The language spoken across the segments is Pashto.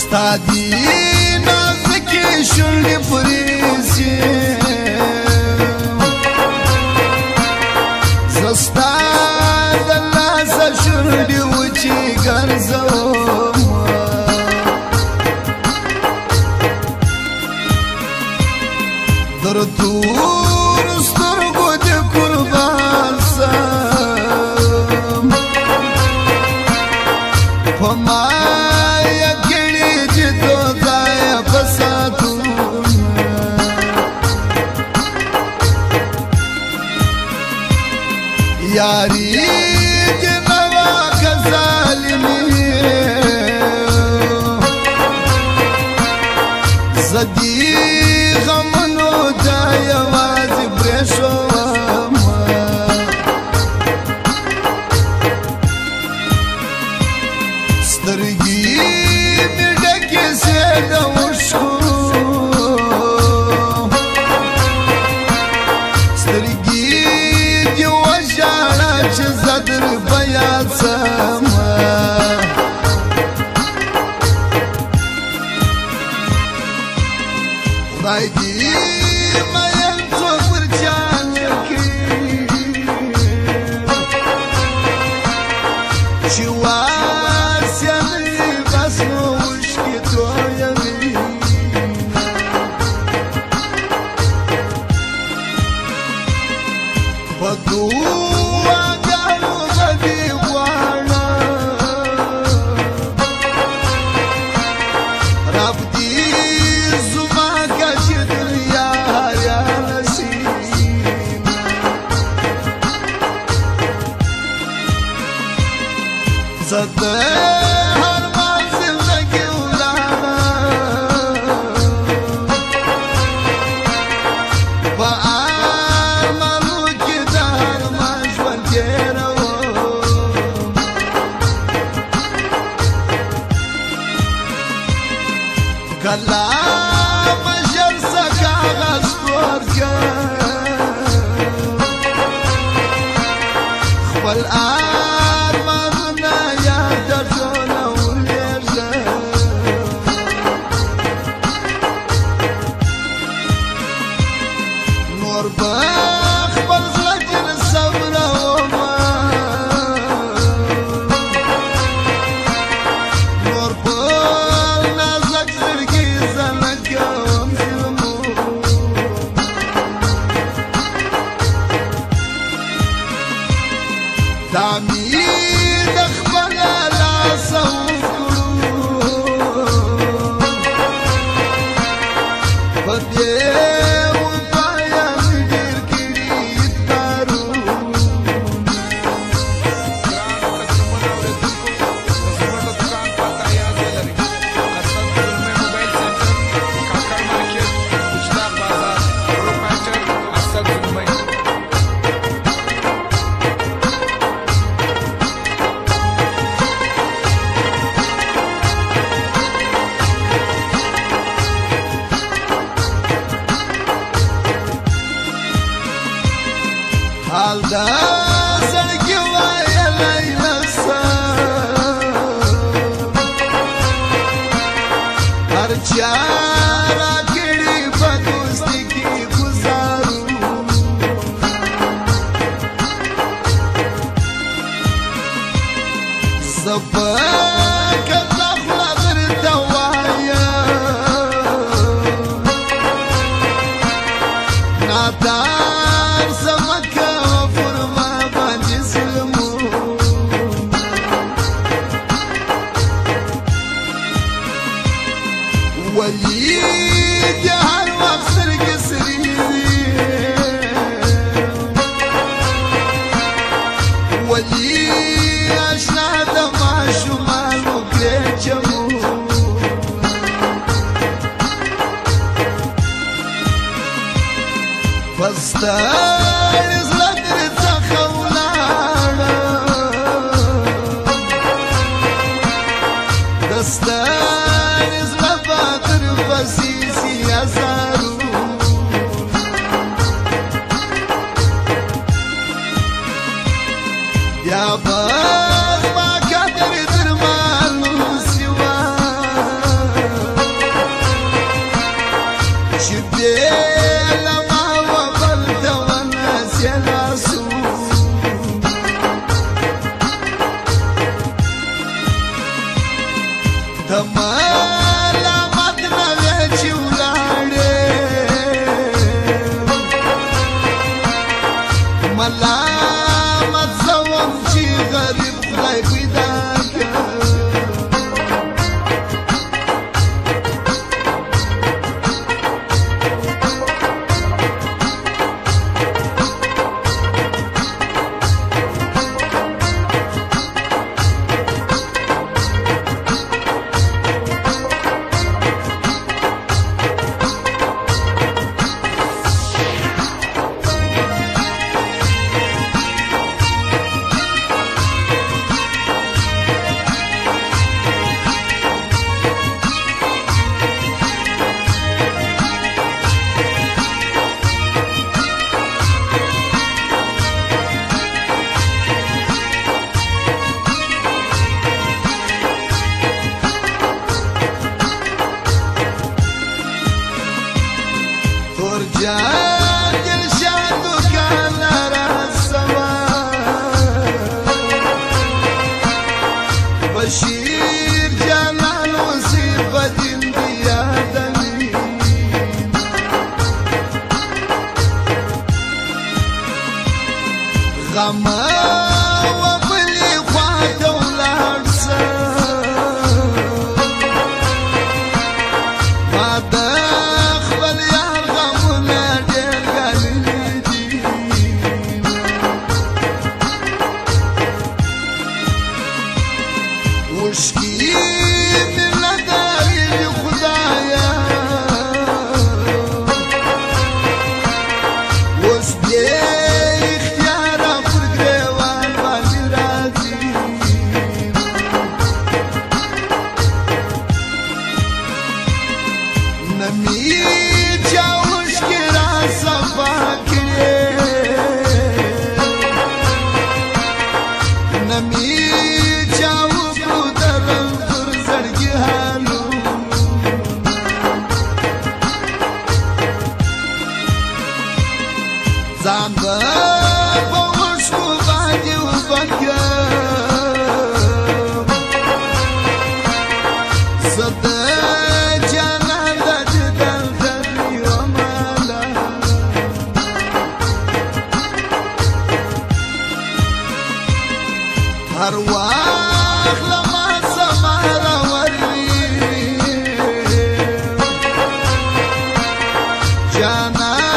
ستادي نازكي شونډې پریسي زستا د لاسه شونډې وچې ګرځوم در تور سترګو دې قربان سم په ما یې ګړې چې تو ځای په ساتون یاري دې نوا که ظالمي زدي غمونو ته یوازې پرېښوم سترګې مې ډکې سوې د اوښکو سترګې دې وژاړه چې زه در په یاد سم خدای دې مین څوک پر چا نه کړي چې واسیانې بس نو اوښکې تویوي په دعاګانو به دې غواړم رب دې زما کش دنیا یا نصیب زه د هر منزل لکې ولاړم په ارمانو کې د هر مان ژوند تېروم کله مژر څه کاغذ تور کړم خپل ارمانونه یاد درځونه ولېږم نور به خپل زړه کې نه صبرومه نور په نازک زړګي زه نه کوم دا مې د خپله لاسه وکړو په دې وفایا مې ډېر کړي کارونه حال دا زړګي ویلی نشم هر چا راکړي په دوستي کې ګزارو زه په کله خوله درته وایم نادار زه مه کوه پر ما باندې ظلمون ولې دې هر وخت سترګې سرې وي ولې اشنا د ماشومانو کړې چمون په ستړي زړه درې څخه ولاړم د ستړي زړه به در پسې سي هزارو بیا به زما قدر در معلوم سوه ته ملامت نه وې چې ولاړې ملامت زه وم چې غریب خدای پیدا کړ جان دلشاد دکان راسوا بشیر جلال وصیب دین دیادمی غما وبلی خواد اولاد سا وشکی ملداری خدایا وس دې اختیار پر ګریوان باندې راځي نمی چاوش کې را صفا کړې نمی ځان به په وښکو باندې وبکم زه د جانان د دیدن درې وماله هر وخت له ما زما راوروي جانان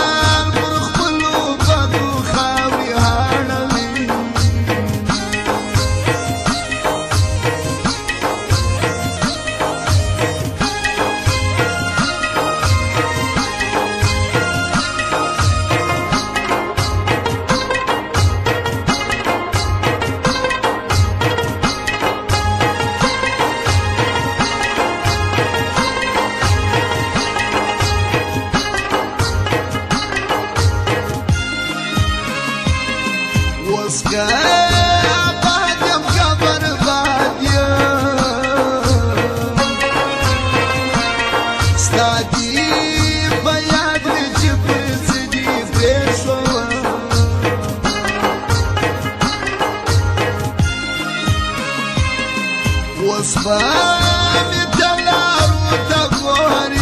وسکه آباد یم که برباد یم ستا دي په یاد مې چې پر څه دي پرېښوم اوس به مې ته لارو ته ګورې